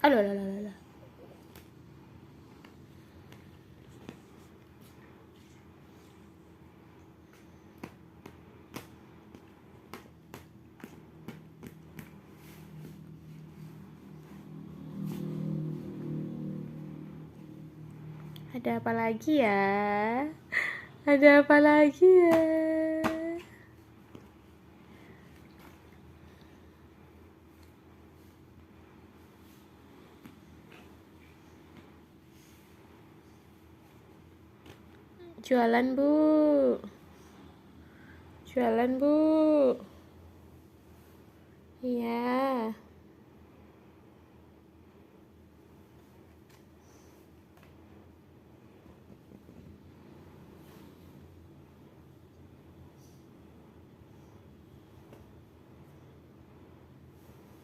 Aduh, aduh, aduh, aduh. Ada apa lagi ya? Ada apa lagi ya? Jualan, Bu. Jualan, Bu. Iya.